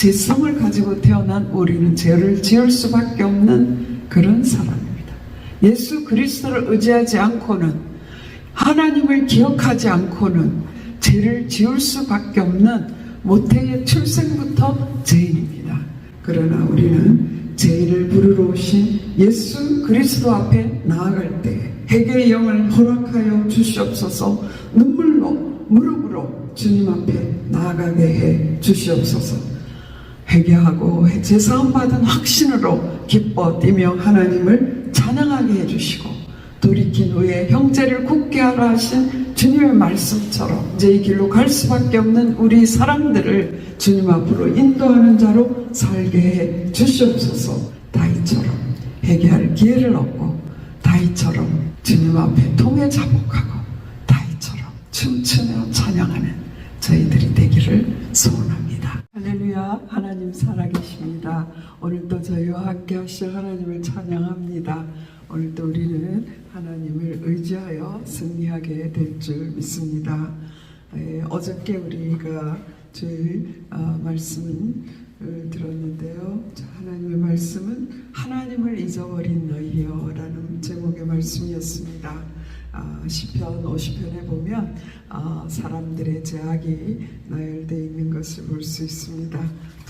죄성을 가지고 태어난 우리는 죄를 지을 수밖에 없는 그런 사람입니다. 예수 그리스도를 의지하지 않고는, 하나님을 기억하지 않고는 죄를 지을 수밖에 없는 모태의 출생부터 죄인입니다. 그러나 우리는 죄인을 부르러 오신 예수 그리스도 앞에 나아갈 때 회개의 영을 허락하여 주시옵소서. 눈물로 무릎으로 주님 앞에 나아가게 해 주시옵소서. 회개하고 제사함 받은 확신으로 기뻐 뛰며 하나님을 찬양하게 해주시고, 돌이킨 후에 형제를 굳게 하라 하신 주님의 말씀처럼 이제 이 길로 갈 수밖에 없는 우리 사람들을 주님 앞으로 인도하는 자로 살게 해 주시옵소서. 다윗처럼 회개할 기회를 얻고, 다윗처럼 주님 앞에 통에 자복하고, 다윗처럼 춤추며 찬양하는 저희들이 되기를 소원합니다. 할렐루야. 하나님 살아계십니다. 오늘도 저희와 함께 하실 하나님을 찬양합니다. 오늘도 우리는 하나님을 의지하여 승리하게 될 줄 믿습니다. 어저께 우리가 주일 말씀을 들었는데요. 하나님의 말씀은 하나님을 잊어버린 너희여 라는 제목의 말씀이었습니다. 시편 50편에 보면 사람들의 제약이 나열되어 있는 것을 볼 수 있습니다.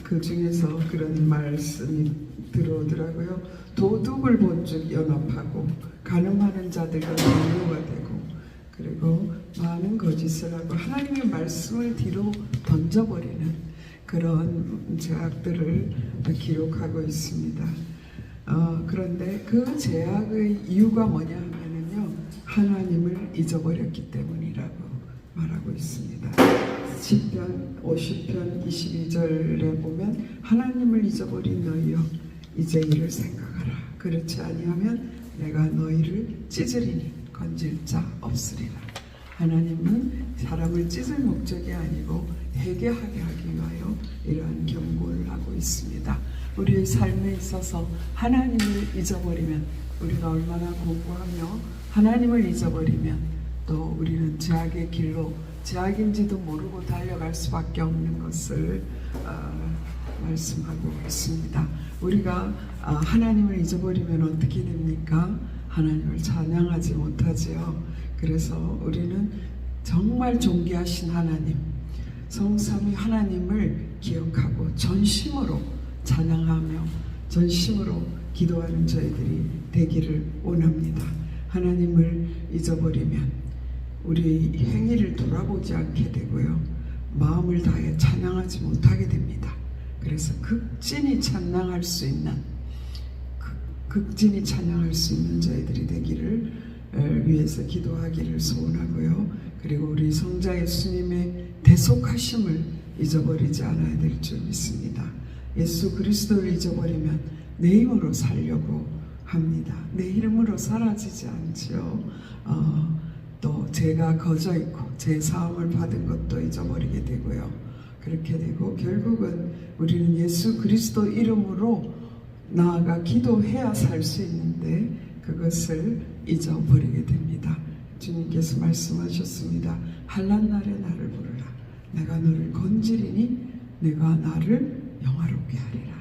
그 중에서 그런 말씀이 들어오더라고요. 도둑을 본즉 연합하고 가늠하는 자들과 동료가 되고, 그리고 많은 거짓을 하고 하나님의 말씀을 뒤로 던져버리는 그런 제약들을 기록하고 있습니다. 그런데 그 제약의 이유가 뭐냐 하면은요, 하나님을 잊어버렸기 때문이라고 말하고 있습니다. 시편 50편 22절에 보면 하나님을 잊어버린 너희여 이제 이를 생각하라. 그렇지 아니하면 내가 너희를 찢으리니 건질 자 없으리라. 하나님은 사람을 찢을 목적이 아니고 회개하게 하기 위하여 이러한 경고를 하고 있습니다. 우리의 삶에 있어서 하나님을 잊어버리면, 우리가 얼마나 공부하며 하나님을 잊어버리면 또 우리는 죄악의 길로 죄악인지도 모르고 달려갈 수밖에 없는 것을 말씀하고 있습니다. 우리가 하나님을 잊어버리면 어떻게 됩니까? 하나님을 찬양하지 못하지요. 그래서 우리는 정말 존귀하신 하나님, 성삼위 하나님을 기억하고 전심으로 찬양하며 전심으로 기도하는 저희들이 되기를 원합니다. 하나님을 잊어버리면 우리 행위를 돌아보지 않게 되고요, 마음을 다해 찬양하지 못하게 됩니다. 그래서 극진히 찬양할 수 있는 저희들이 되기를 위해서 기도하기를 소원하고요. 그리고 우리 성자 예수님의 대속하심을 잊어버리지 않아야 될 줄 믿습니다. 예수 그리스도를 잊어버리면 내 힘으로 살려고 합니다. 내 이름으로 사라지지 않지요. 또 죄가 거저 있고 제 사함을 받은 것도 잊어버리게 되고요. 그렇게 되고 결국은 우리는 예수 그리스도 이름으로 나아가 기도해야 살 수 있는데 그것을 잊어버리게 됩니다. 주님께서 말씀하셨습니다. 환난 날에 나를 부르라. 내가 너를 건지리니 내가 나를 영화롭게 하리라.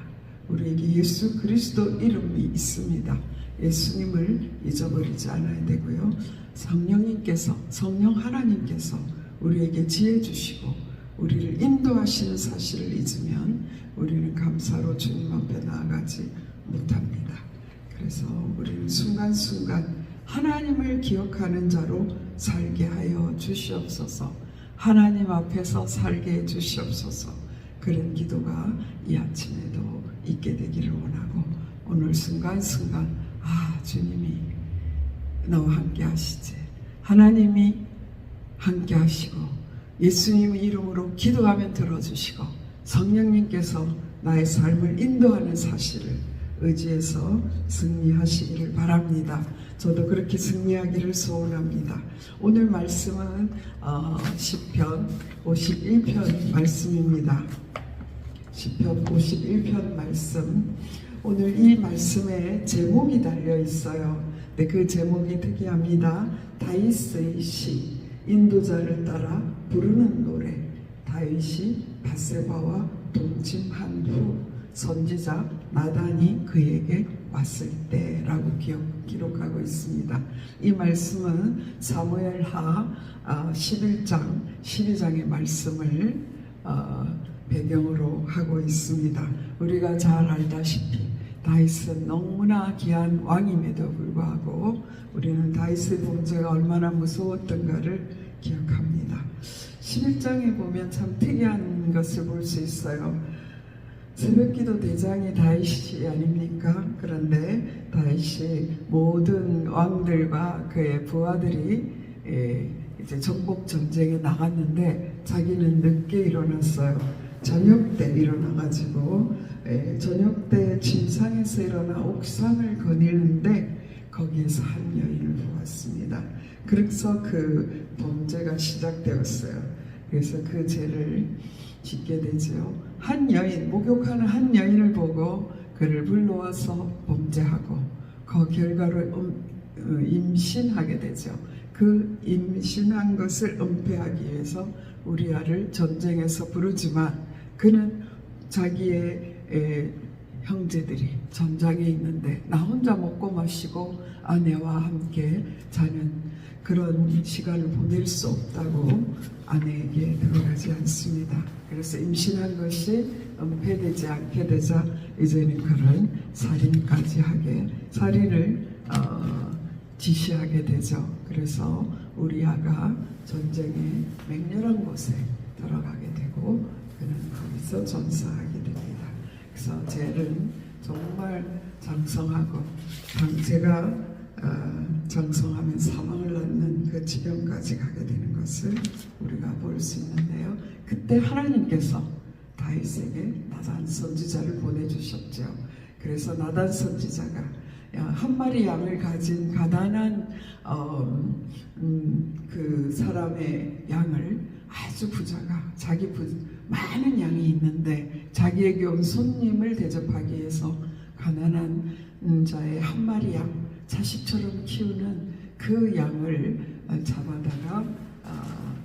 우리에게 예수 그리스도 이름이 있습니다. 예수님을 잊어버리지 않아야 되고요. 성령 하나님께서 우리에게 지혜 주시고 우리를 인도하시는 사실을 잊으면 우리는 감사로 주님 앞에 나아가지 못합니다. 그래서 우리는 순간순간 하나님을 기억하는 자로 살게 하여 주시옵소서. 하나님 앞에서 살게 해 주시옵소서. 그런 기도가 이 아침에도 있게 되기를 원하고, 오늘 순간순간 주님이 나와 함께 하시지, 하나님이 함께 하시고 예수님 이름으로 기도하면 들어주시고 성령님께서 나의 삶을 인도하는 사실을 의지해서 승리하시기를 바랍니다. 저도 그렇게 승리하기를 소원합니다. 오늘 말씀은 시편 51편 말씀입니다. 시편 51편 말씀, 오늘 이 말씀에 제목이 달려 있어요. 네, 그 제목이 특이합니다. 다윗의 시, 인도자를 따라 부르는 노래. 다윗이 밧세바와 동침한 선지자 나단이 그에게 왔을 때라고 기록하고 있습니다. 이 말씀은 사무엘하 11장 12장의 말씀을 배경으로 하고 있습니다. 우리가 잘 알다시피 다윗은 너무나 귀한 왕임에도 불구하고 우리는 다윗의 범죄가 얼마나 무서웠던가를 기억합니다. 11장에 보면 참 특이한 것을 볼 수 있어요. 새벽기도 대장이 다윗이 아닙니까? 그런데 다윗이 모든 왕들과 그의 부하들이 이제 정복 전쟁에 나갔는데 자기는 늦게 일어났어요. 저녁 때 일어나가지고 저녁 때 침상에서 일어나 옥상을 거닐는데 거기에서 한 여인을 보았습니다. 그래서 그 범죄가 시작되었어요. 그래서 그 죄를 짓게 되죠. 한 여인, 목욕하는 한 여인을 보고 그를 불러와서 범죄하고 그 결과로 임신하게 되죠. 그 임신한 것을 은폐하기 위해서 우리아를 전쟁에서 부르지만 그는 자기의 형제들이 전장에 있는데 나 혼자 먹고 마시고 아내와 함께 자는 그런 시간을 보낼 수 없다고 아내에게 들어가지 않습니다. 그래서 임신한 것이 은폐되지 않게 되자 이제는 그를 살인을 지시하게 되죠. 그래서 우리아가 전쟁의 맹렬한 곳에 들어가게 되고 그는 거기서 전사하게 됩니다. 그래서 죄는 정말 장성하고 제가 장성하면 사망을 낳는 그 지경까지 가게 되는 것을 우리가 볼 수 있는데요. 그때 하나님께서 다윗에게 나단 선지자를 보내주셨죠. 그래서 나단 선지자가 한 마리 양을 가진 가난한 그 사람의 양을 아주 부자가 많은 양이 있는데 자기에게 온 손님을 대접하기 위해서 가난한 자의 한 마리 양 자식처럼 키우는 그 양을 잡아다가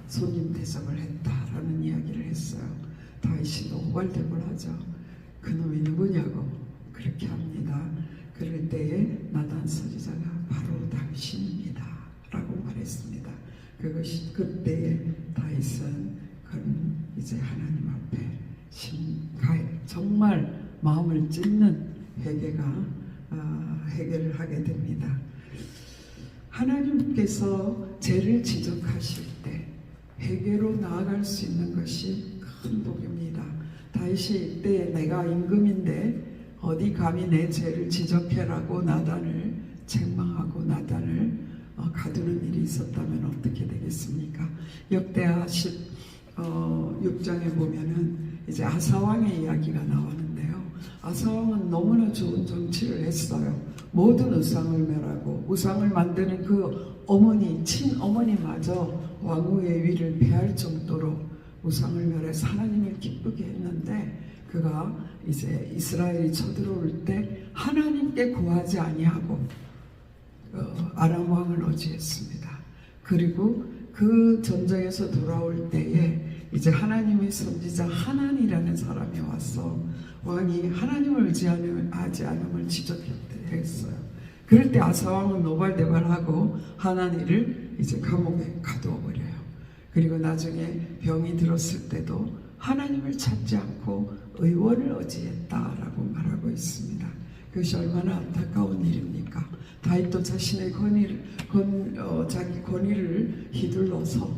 손님 대접을 했다라는 이야기를 했어요. 다윗이 오발대발하죠. 그놈이 누구냐고 그렇게 합니다. 그럴 때에 나단 선지자가 바로 당신입니다 라고 말했습니다. 그것이 그때에 다윗은 이제 하나님 앞에 정말 마음을 찢는 회개를 하게 됩니다. 하나님께서 죄를 지적하실 때 회개로 나아갈 수 있는 것이 큰 복입니다. 다윗이 이때 내가 임금인데 어디 감히 내 죄를 지적해라고 나단을 책망하고 나단을 가두는 일이 있었다면 어떻게 되겠습니까? 역대하 16장에 보면은 이제 아사왕의 이야기가 나오는데요. 아사왕은 너무나 좋은 정치를 했어요. 모든 우상을 멸하고 우상을 만드는 그 친어머니마저 왕후의 위를 배할 정도로 우상을 멸해서 하나님을 기쁘게 했는데 그가 이제 이스라엘이 쳐들어올 때 하나님께 구하지 아니하고 아람 왕을 어지했습니다. 그리고 그 전쟁에서 돌아올 때에 이제 하나님의 선지자 하나니라는 사람이 와서 왕이 하나님을 의지하지 않음을 지적했어요. 그럴 때 아사왕은 노발대발하고 하나니를 이제 감옥에 가두어 버려요. 그리고 나중에 병이 들었을 때도 하나님을 찾지 않고 의원을 의지했다라고 말하고 있습니다. 그것이 얼마나 안타까운 일입니까? 다윗도 자신의 자기 권위를 휘둘러서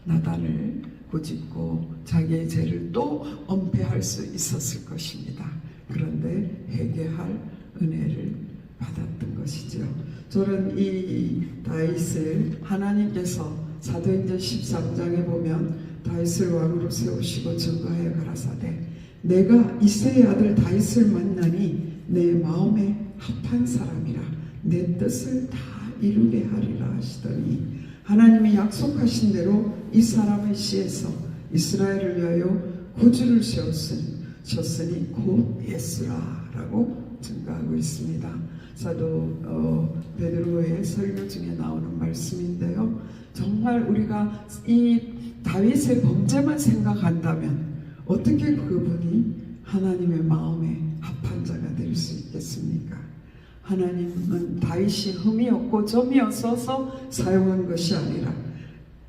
나단을 꾸짖고 자기의 죄를 또 은폐할 수 있었을 것입니다. 그런데 회개할 은혜를 받았던 것이죠. 저는 이 다윗을 하나님께서 사도행전 13장에 보면 다윗을 왕으로 세우시고 증거하여 가라사대 내가 이새의 아들 다윗을 만나니 내 마음에 합한 사람이라 내 뜻을 다 이루게 하리라 하시더니 하나님이 약속하신 대로 이 사람의 씨에서 이스라엘을 위하여 구주를 세웠으니 곧 예수라라고 증거하고 있습니다. 사도 베드로의 설교 중에 나오는 말씀인데요. 정말 우리가 이 다윗의 범죄만 생각한다면 어떻게 그분이 하나님의 마음에 하나님은 다윗이 흠이 없고 점이 없어서 사용한 것이 아니라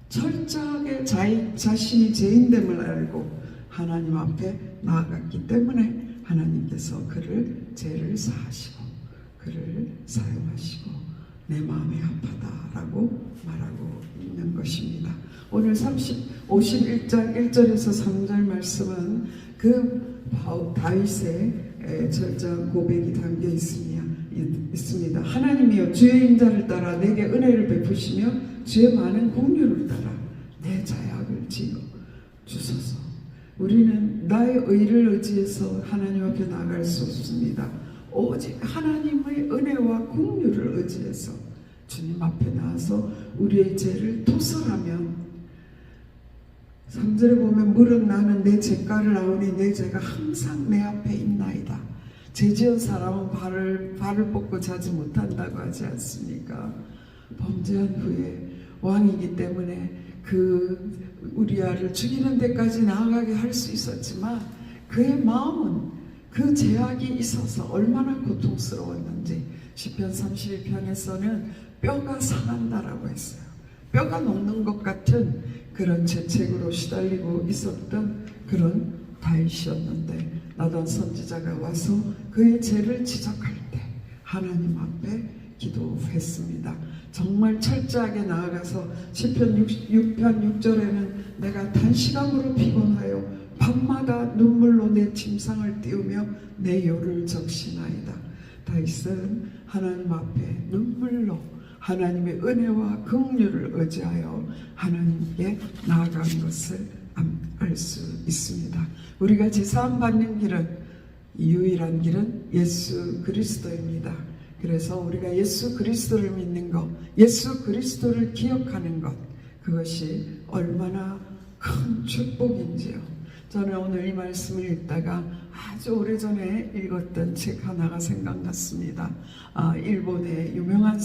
철저하게 자신이 죄인됨을 알고 하나님 앞에 나아갔기 때문에 하나님께서 그를 죄를 사하시고 그를 사용하시고 내 마음이 아파다라고 말하고 있는 것입니다. 오늘 51장 1절에서 3절 말씀은 그 다윗의 철저한 고백이 담겨 있습니다. 하나님이여 주의 인자를 따라 내게 은혜를 베푸시며 주의 많은 공유를 따라 내 자약을 지어 주소서. 우리는 나의 의를 의지해서 하나님 앞에 나갈 수 없습니다. 오직 하나님의 은혜와 공유를 의지해서 주님 앞에 나와서 우리의 죄를 토설하면 3절에 보면 무릇 나는 내 죄가를 아오니 내 죄가 항상 내 앞에 있나이다. 죄지은 사람은 발을 뻗고 자지 못한다고 하지 않습니까? 범죄한 후에 왕이기 때문에 그 우리아를 죽이는 데까지 나아가게 할 수 있었지만 그의 마음은 그 제약이 있어서 얼마나 고통스러웠는지 시편 31편에서는 뼈가 상한다라고 했어요. 뼈가 녹는 것 같은 그런 죄책으로 시달리고 있었던 그런 다윗이었는데 나단 선지자가 와서 그의 죄를 지적할 때 하나님 앞에 기도했습니다. 정말 철저하게 나아가서 시편 6편 6절에는 내가 단시간으로 피곤하여 밤마다 눈물로 내 침상을 띄우며 내 요를 적시나이다. 다윗은 하나님 앞에 눈물로 하나님의 은혜와 긍휼을 의지하여 하나님께 나아간 것을 알 수 있습니다. 우리가 제사함 받는 길은 유일한 길은 예수 그리스도입니다. 그래서 우리가 예수 그리스도를 믿는 것, 예수 그리스도를 기억하는 것, 그것이 얼마나 큰 축복인지요. 저는 오늘 이 말씀을 읽다가 아주 오래전에 읽었던 책 하나가 생각났습니다. 일본의 유명한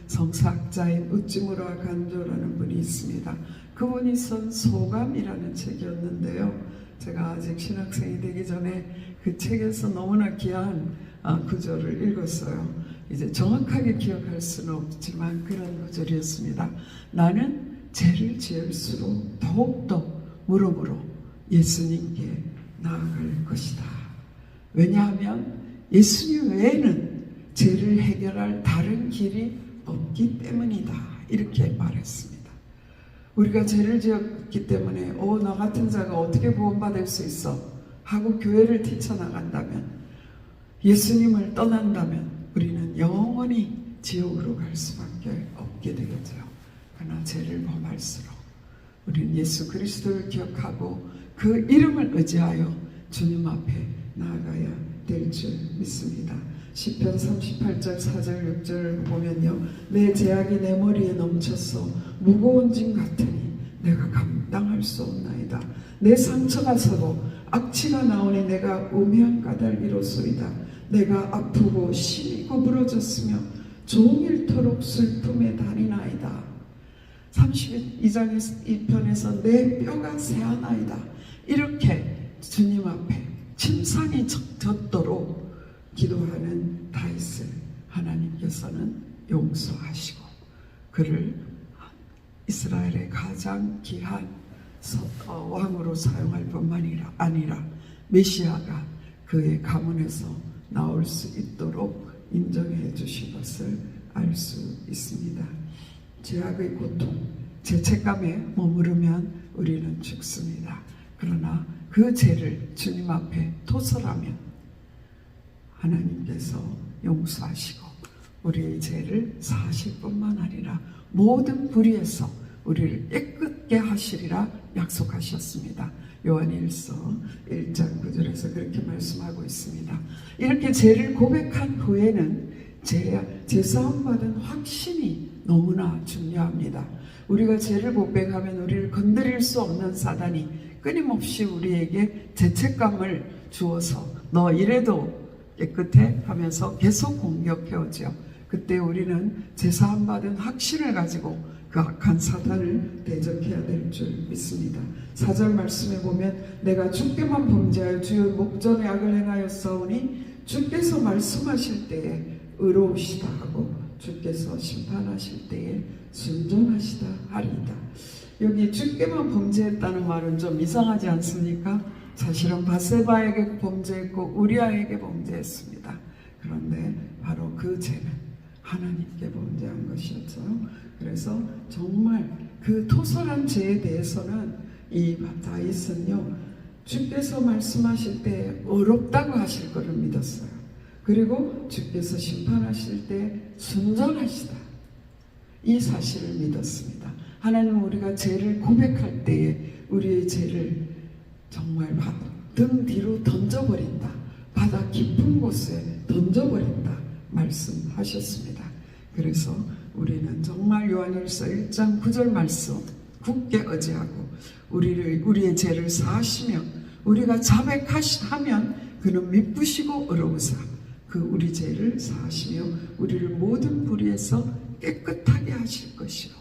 성사학자인 우찌무라 간조라는 분이 있습니다. 그분이 쓴 소감이라는 책이었는데요. 제가 아직 신학생이 되기 전에 그 책에서 너무나 귀한 구절을 읽었어요. 이제 정확하게 기억할 수는 없지만 그런 구절이었습니다. 나는 죄를 지을수록 더욱더 무릎으로 예수님께 나아갈 것이다. 왜냐하면 예수님 외에는 죄를 해결할 다른 길이 없기 때문이다. 이렇게 말했습니다. 우리가 죄를 지었기 때문에 나 같은 자가 어떻게 구원받을 수 있어? 하고 교회를 뛰쳐나간다면, 예수님을 떠난다면 우리는 영원히 지옥으로 갈 수밖에 없게 되겠죠. 그러나 죄를 범할수록 우리는 예수 그리스도를 기억하고 그 이름을 의지하여 주님 앞에 나아가야 될 줄 믿습니다. 시편 38절 4절 6절을 보면요, 내 죄악이 내 머리에 넘쳐서 무거운 짐 같으니 내가 감당할 수 없나이다. 내 상처가 서고 악취가 나오니 내가 우매한 까닭이로소이다. 내가 아프고 심히 구부러졌으며 종일토록 슬픔에 다니나이다. 32장 2편에서 내 뼈가 새하나이다. 이렇게 주님 앞에 침상이 젖도록 기도하는 다윗을 하나님께서는 용서하시고 그를 이스라엘의 가장 귀한 왕으로 사용할 뿐만 아니라 메시아가 그의 가문에서 나올 수 있도록 인정해 주신 것을 알 수 있습니다. 죄악의 고통, 죄책감에 머무르면 우리는 죽습니다. 그러나 그 죄를 주님 앞에 토설하면 하나님께서 용서하시고 우리의 죄를 사하실 뿐만 아니라 모든 불의에서 우리를 깨끗게 하시리라 약속하셨습니다. 요한일서 1장 9절에서 그렇게 말씀하고 있습니다. 이렇게 죄를 고백한 후에는 죄사함 받은 확신이 너무나 중요합니다. 우리가 죄를 고백하면 우리를 건드릴 수 없는 사단이 끊임없이 우리에게 죄책감을 주어서 너 이래도 깨끗해? 하면서 계속 공격해오죠. 그때 우리는 제사함 받은 확신을 가지고 그 악한 사단을 대적해야 될 줄 믿습니다. 4절 말씀에 보면 내가 주께만 범죄하여 주의 목전에 악을 행하였사오니 주께서 말씀하실 때에 의로우시다 하고 주께서 심판하실 때에 순종하시다 하리이다. 여기 주께만 범죄했다는 말은 좀 이상하지 않습니까? 사실은 바세바에게 범죄했고 우리아에게 범죄했습니다. 그런데 바로 그 죄는 하나님께 범죄한 것이었죠. 그래서 정말 그 토설한 죄에 대해서는 이 다윗은요, 주께서 말씀하실 때 어렵다고 하실 것을 믿었어요. 그리고 주께서 심판하실 때 순전하시다, 이 사실을 믿었습니다. 하나님은 우리가 죄를 고백할 때에 우리의 죄를 정말 등 뒤로 던져버린다, 바다 깊은 곳에 던져버린다 말씀하셨습니다. 그래서 우리는 정말 요한일서 1장 9절 말씀 굳게 의지하고 우리의 죄를 사하시며 우리가 자백하면 그는 미쁘시고 의로우사 그 우리 죄를 사하시며 우리를 모든 불의에서 깨끗하게 하실 것이요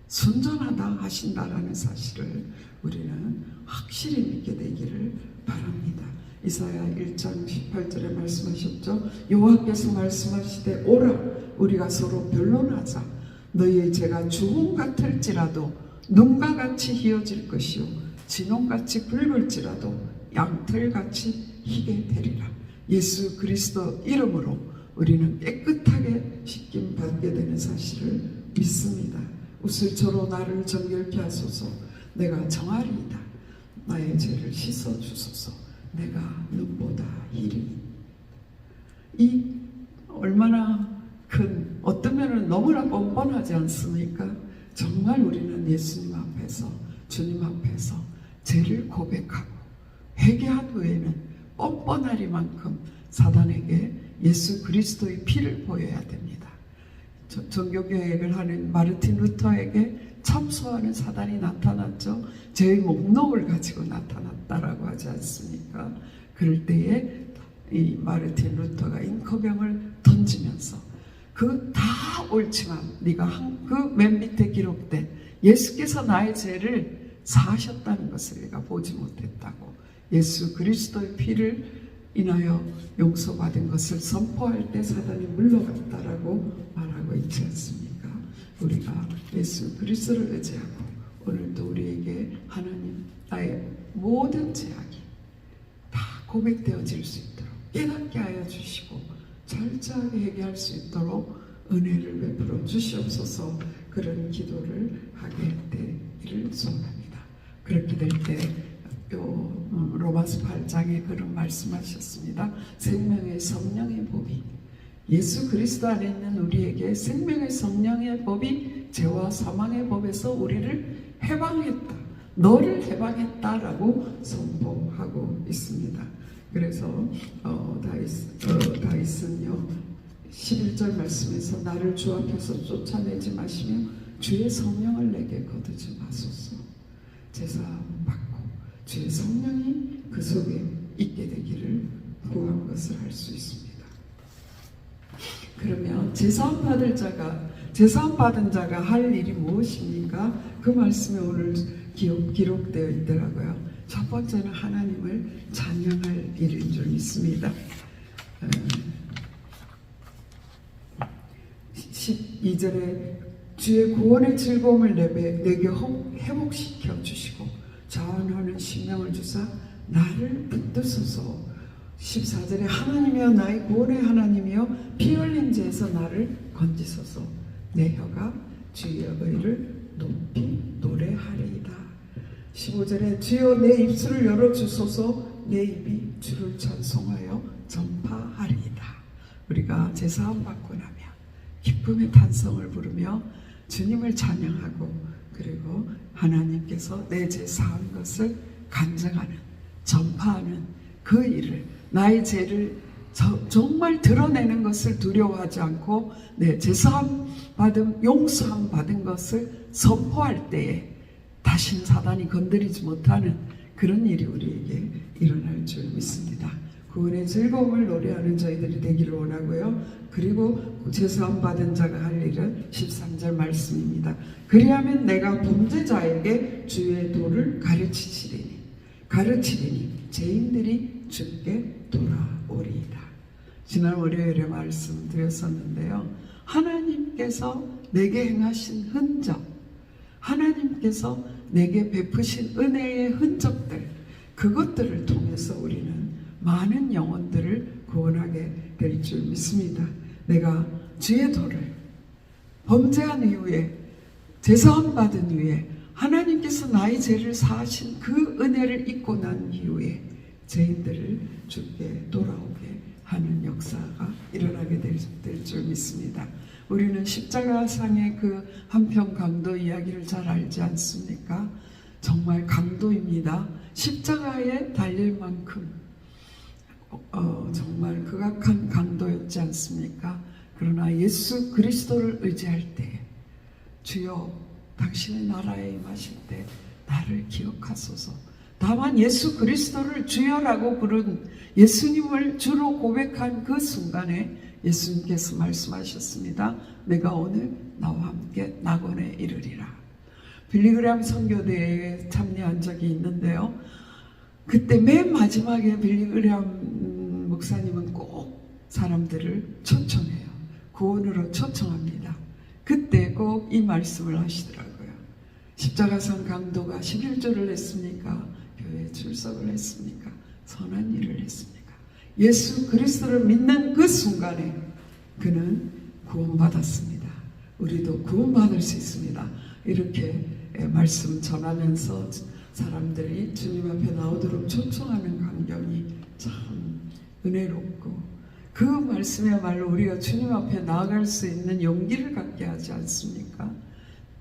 순전하다 하신다라는 사실을 우리는 확실히 믿게 되기를 바랍니다. 이사야 1장 18절에 말씀하셨죠. 여호와께서 말씀하시되 오라 우리가 서로 변론하자. 너희의 죄가 주홍 같을지라도 눈과 같이 희어질 것이요 진홍같이 붉을지라도 양털같이 희게 되리라. 예수 그리스도 이름으로 우리는 깨끗하게 씻김 받게 되는 사실을 믿습니다. 우슬초로 나를 정결케 하소서. 내가 정하리이다. 나의 죄를 씻어 주소서. 내가 눈보다 희리. 이 얼마나 큰, 어떤 면은 너무나 뻔뻔하지 않습니까? 정말 우리는 예수님 앞에서, 주님 앞에서 죄를 고백하고 회개한 후에는 뻔뻔하리만큼 사단에게 예수 그리스도의 피를 보여야 됩니다. 종교개혁을 하는 마르틴 루터에게 참소하는 사단이 나타났죠. 죄의 목록을 가지고 나타났다라고 하지 않습니까? 그럴 때에 이 마르틴 루터가 잉커병을 던지면서 그 다 옳지만 네가 그 맨 밑에 기록된 예수께서 나의 죄를 사하셨다는 것을 내가 보지 못했다고, 예수 그리스도의 피를 인하여 용서받은 것을 선포할 때 사단이 물러갔다라고 말하고 있지 않습니까? 우리가 예수 그리스도를 의지하고 오늘도 우리에게 하나님 나의 모든 죄악이 다 고백되어질 수 있도록 깨닫게 하여 주시고 철저하게 회개할 수 있도록 은혜를 베풀어 주시옵소서. 그런 기도를 하게 되기를 소원합니다. 그렇게 될 때 로마서 8장에 그런 말씀하셨습니다. 생명의 성령의 법이, 예수 그리스도 안에 있는 우리에게 생명의 성령의 법이 죄와 사망의 법에서 우리를 해방했다, 너를 해방했다라고 선포하고 있습니다. 그래서 다윗은요 11절 말씀에서 나를 주 앞에서 쫓아내지 마시며 주의 성령을 내게 거두지 마소서. 제사함 받고 주의 성령이 그 속에 있게 되기를 구한 것을 할 수 있습니다. 그러면 제사함 받은 자가 할 일이 무엇입니까? 그 말씀에 오늘 기록되어 있더라고요. 첫 번째는 하나님을 찬양할 일인 줄 믿습니다. 12절에 주의 구원의 즐거움을 내게 회복시켜 주시고 자원하는 심령을 주사 나를 붙드소서. 14절에 하나님이여 나의 구원의 하나님이여 피 흘린 죄에서 나를 건지소서. 내 혀가 주의 의를 높이 노래하리이다. 15절에 주여 내 입술을 열어주소서. 내 입이 주를 찬송하여 전파하리이다. 우리가 제사함 받고 나면 기쁨의 탄성을 부르며 주님을 찬양하고 그리고 하나님께서 내 죄 사한 것을 간증하는, 전파하는 그 일을, 나의 죄를 정말 드러내는 것을 두려워하지 않고 내 제사함 받은, 용서함 받은 것을 선포할 때에 다시는 사단이 건드리지 못하는 그런 일이 우리에게 일어날 줄 믿습니다. 구원의 즐거움을 노래하는 저희들이 되기를 원하고요. 그리고 제사함 받은 자가 할 일은 13절 말씀입니다. 그리하면 내가 범죄자에게 주의 도를 가르치리니 죄인들이 주께 돌아오리이다. 지난 월요일에 말씀드렸었는데요. 하나님께서 내게 행하신 흔적, 하나님께서 내게 베푸신 은혜의 흔적들, 그것들을 통해서 우리는 많은 영혼들을 구원하게 될 줄 믿습니다. 내가 주의 도를 범죄한 이후에, 제사함 받은 이후에, 하나님께서 나의 죄를 사하신 그 은혜를 잊고 난 이후에 죄인들을 주께 돌아오게 하는 역사가 일어나게 될 줄 믿습니다. 우리는 십자가상의 그 한편 강도 이야기를 잘 알지 않습니까? 정말 강도입니다. 십자가에 달릴 만큼 정말 극악한 강도였지 않습니까? 그러나 예수 그리스도를 의지할 때, 주여 당신의 나라에 임하실 때 나를 기억하소서. 다만 예수 그리스도를 주여라고 부른, 예수님을 주로 고백한 그 순간에 예수님께서 말씀하셨습니다. 내가 오늘 나와 함께 낙원에 이르리라. 빌리그람 선교대회에 참여한 적이 있는데요. 그때 맨 마지막에 빌리그람 목사님은 꼭 사람들을 초청해요. 구원으로 초청합니다. 그때 꼭 이 말씀을 하시더라고요. 십자가상 강도가 11조를 했습니까? 교회에 출석을 했습니까? 선한 일을 했습니까? 예수 그리스도를 믿는 그 순간에 그는 구원받았습니다. 우리도 구원받을 수 있습니다. 이렇게 말씀 전하면서 사람들이 주님 앞에 나오도록 초청하는 광경이 참 은혜롭고, 그 말씀이야말로 우리가 주님 앞에 나아갈 수 있는 용기를 갖게 하지 않습니까?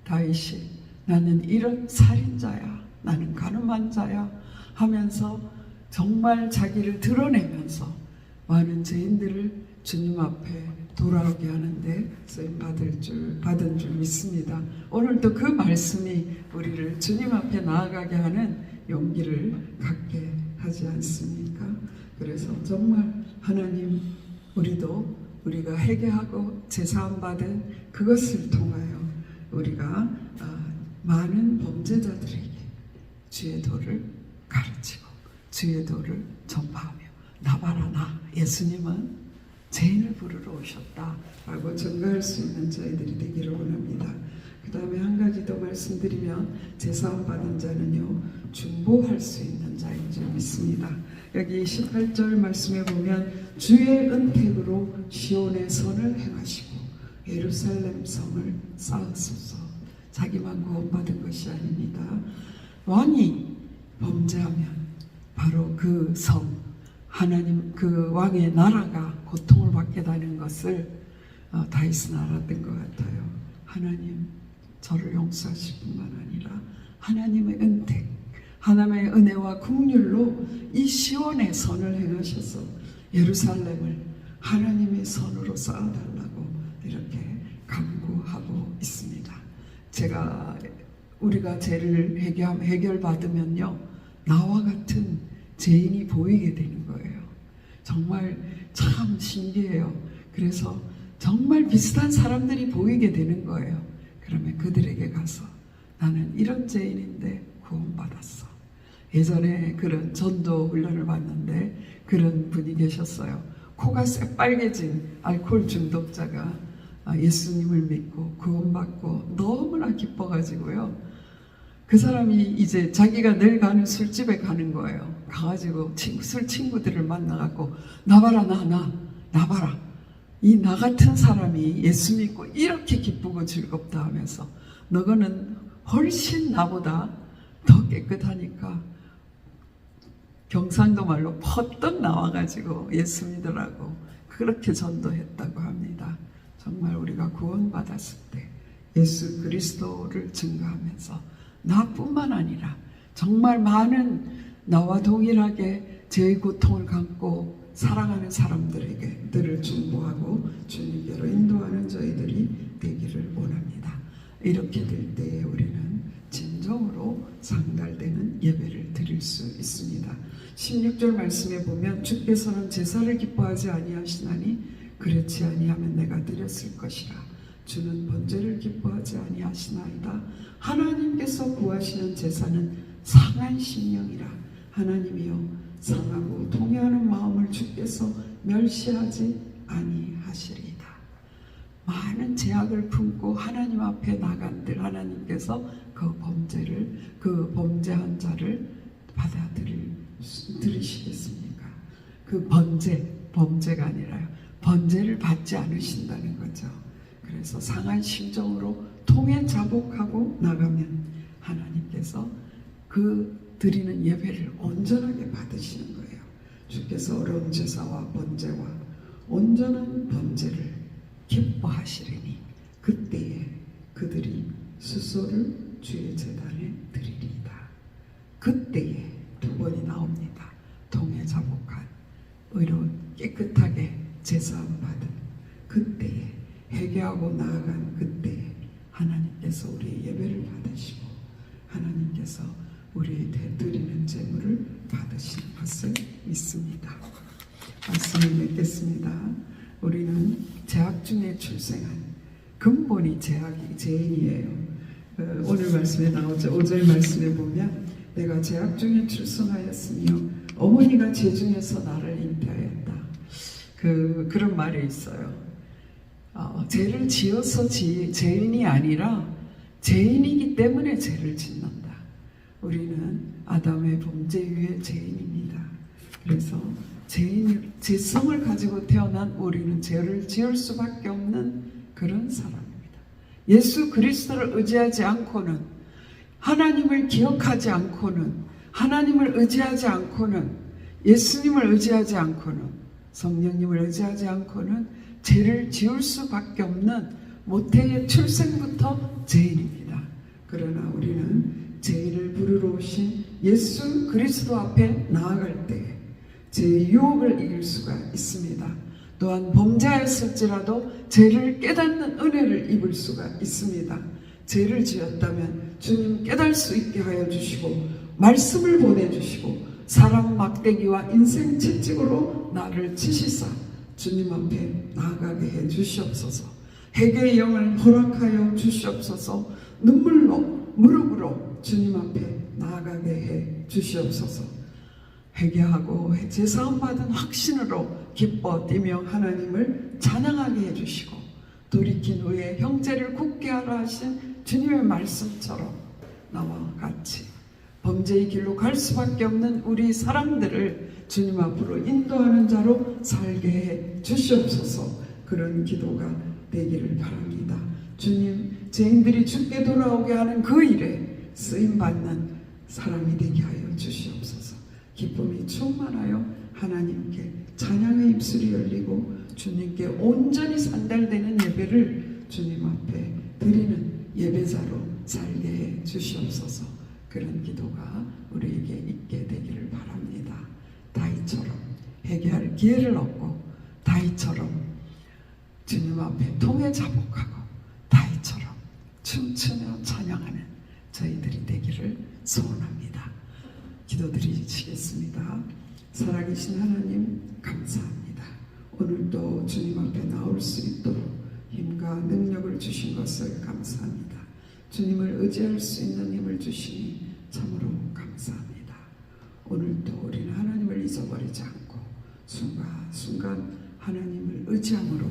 다윗이 나는 이런 살인자야, 나는 가늠한 자야 하면서 정말 자기를 드러내면서 많은 죄인들을 주님 앞에 돌아오게 하는데 쓰임 받은 줄 믿습니다. 오늘도 그 말씀이 우리를 주님 앞에 나아가게 하는 용기를 갖게 하지 않습니까? 그래서 정말 하나님, 우리가 회개하고 제사함 받은 그것을 통하여 우리가 많은 범죄자들에게 주의 도를 가르치고 주의 도를 전파하며, 나봐라 나 예수님은 죄인을 부르러 오셨다라고 증거할 수 있는 저희들이 되기를 원합니다. 그 다음에 한 가지 더 말씀드리면, 제사함 받은 자는요 중보할 수 있는 자인 줄 믿습니다. 여기 18절 말씀에 보면 주의 은택으로 시온의 선을 행하시고 예루살렘 성을 쌓으소서. 자기만 구원받은 것이 아닙니다. 왕이 범죄하면 바로 그 성, 하나님 그 왕의 나라가 고통을 받게 되는 것을 다윗은 알았던 것 같아요. 하나님 저를 용서하실 뿐만 아니라 하나님의 은택, 하나님의 은혜와 긍휼로 이 시온의 선을 행하셔서 예루살렘을 하나님의 선으로 쌓아달라고 이렇게 간구하고 있습니다. 우리가 죄를 해결받으면요 나와 같은 죄인이 보이게 되는 거예요. 정말 참 신기해요. 그래서 정말 비슷한 사람들이 보이게 되는 거예요. 그러면 그들에게 가서 나는 이런 죄인인데 구원받았어. 예전에 그런 전도 훈련을 받는데 그런 분이 계셨어요. 코가 새빨개진 알코올 중독자가 예수님을 믿고 구원받고 너무나 기뻐가지고요. 그 사람이 이제 자기가 늘 가는 술집에 가는 거예요. 가가지고 술 친구들을 만나갖고 나봐라 나봐라. 이 나 같은 사람이 예수 믿고 이렇게 기쁘고 즐겁다 하면서 너거는 훨씬 나보다 더 깨끗하니까 경상도 말로 퍼뜩 나와가지고 예수 믿으라고 그렇게 전도했다고 합니다. 정말 우리가 구원받았을 때 예수 그리스도를 증거하면서 나뿐만 아니라 정말 많은 나와 동일하게 죄의 고통을 갖고 사랑하는 사람들에게 들을 중보하고 주님께로 인도하는 저희들이 되기를 원합니다. 이렇게 될 때에 우리는 진정으로 상달되는 예배를 드릴 수 있습니다. 16절 말씀에 보면 주께서는 제사를 기뻐하지 아니하시나니 그렇지 아니하면 내가 드렸을 것이라. 주는 번제를 기뻐하지 아니하시나이다. 하나님께서 구하시는 제사는 상한 심령이라. 하나님이여 상하고 통회하는 마음을 주께서 멸시하지 아니하시리이다. 많은 제약을 품고 하나님 앞에 나간들 하나님께서 그 범죄한 자를 받아들이시겠습니까? 그 범죄가 아니라요. 번제를 받지 않으신다는 거죠. 그래서 상한 심정으로 통해 자복하고 나가면 하나님께서 그 드리는 예배를 온전하게 받으시는 거예요. 주께서 어려운 제사와 번제와 온전한 번제를 기뻐하시리니 그때에 그들이 수소를 주의 제단에 드리리이다. 그때에 두 번이 나옵니다. 통해 자복한 의로운 깨끗하게 제사함 받은 그때에 회개하고 나아간 그때에 하나님께서 우리의 예배를 받으시고 하나님께서 우리의 드리는 제물을 받으실 것을 믿습니다. 말씀을 맺겠습니다. 우리는 제약 중에 출생한 근본이 죄인이에요. 오늘 말씀에 나오죠. 5절 말씀에 보면 내가 제약 중에 출생하였으며 어머니가 죄 중에서 나를 잉태하였다. 그런 말이 있어요. 죄를 지어서 죄인이 아니라 죄인이기 때문에 죄를 짓는다. 우리는 아담의 범죄 위에 죄인입니다. 그래서 죄성을 가지고 태어난 우리는 죄를 지을 수밖에 없는 그런 사람입니다. 예수 그리스도를 의지하지 않고는, 하나님을 기억하지 않고는, 하나님을 의지하지 않고는, 예수님을 의지하지 않고는, 성령님을 의지하지 않고는 죄를 지을 수밖에 없는 모태의 출생부터 죄인입니다. 그러나 우리는 죄인을 부르러 오신 예수 그리스도 앞에 나아갈 때 죄의 유혹을 이길 수가 있습니다. 또한 범죄하였을지라도 죄를 깨닫는 은혜를 입을 수가 있습니다. 죄를 지었다면 주님 깨달을 수 있게 하여 주시고 말씀을 보내주시고 사람 막대기와 인생 채찍으로 나를 치시사 주님 앞에 나아가게 해 주시옵소서. 회개의 영을 허락하여 주시옵소서. 눈물로 무릎으로 주님 앞에 나아가게 해 주시옵소서. 회개하고 제사함 받은 확신으로 기뻐 뛰며 하나님을 찬양하게 해주시고 돌이킨 후에 형제를 굳게 하라 하신 주님의 말씀처럼 나와 같이 범죄의 길로 갈 수밖에 없는 우리 사람들을 주님 앞으로 인도하는 자로 살게 해 주시옵소서. 그런 기도가 되기를 바랍니다. 주님, 죄인들이 주께 돌아오게 하는 그 일에 쓰임받는 사람이 되게 하여 주시옵소서. 기쁨이 충만하여 하나님께 찬양의 입술이 열리고 주님께 온전히 산달되는 예배를 주님 앞에 드리는 예배자로 살게 해 주시옵소서. 그런 기도가 우리에게 있게 되기를 바랍니다. 다윗처럼 회개할 기회를 얻고 다윗처럼 주님 앞에 통해 자복하고 다윗처럼 춤추며 찬양하는 저희들이 되기를 소원합니다. 기도드리시겠습니다. 살아계신 하나님 감사합니다. 오늘도 주님 앞에 나올 수 있도록 힘과 능력을 주신 것을 감사합니다. 주님을 의지할 수 있는 힘을 주시니 참으로 감사합니다. 오늘도 우리는 하나님을 잊어버리지 않고 순간순간 하나님을 의지함으로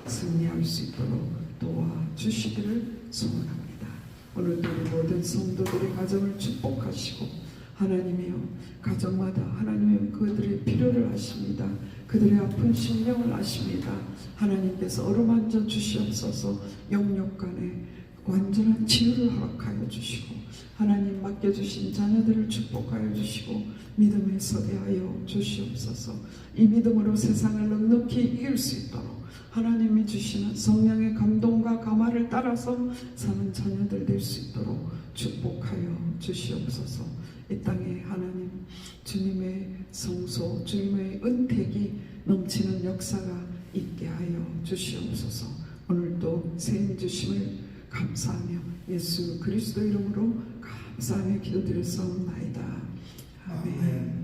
승리할 수 있도록 도와주시기를 소원합니다. 오늘도 우리 모든 성도들의 가정을 축복하시고 하나님이여 가정마다 하나님의 그들의 필요를 아십니다. 그들의 아픈 심령을 아십니다. 하나님께서 어루만져 주시옵소서. 영육간에 완전한 치유를 허락하여 주시고 하나님 맡겨주신 자녀들을 축복하여 주시고 믿음에 서게 하여 주시옵소서. 이 믿음으로 세상을 넉넉히 이길 수 있도록 하나님이 주시는 성령의 감동과 감화를 따라서 사는 자녀들 될 수 있도록 축복하여 주시옵소서. 이 땅에 하나님 주님의 성소 주님의 은택이 넘치는 역사가 있게 하여 주시옵소서. 오늘도 새 주심을 감사하며 예수 그리스도 이름으로 감사하며 기도드렸사옵나이다. 아멘.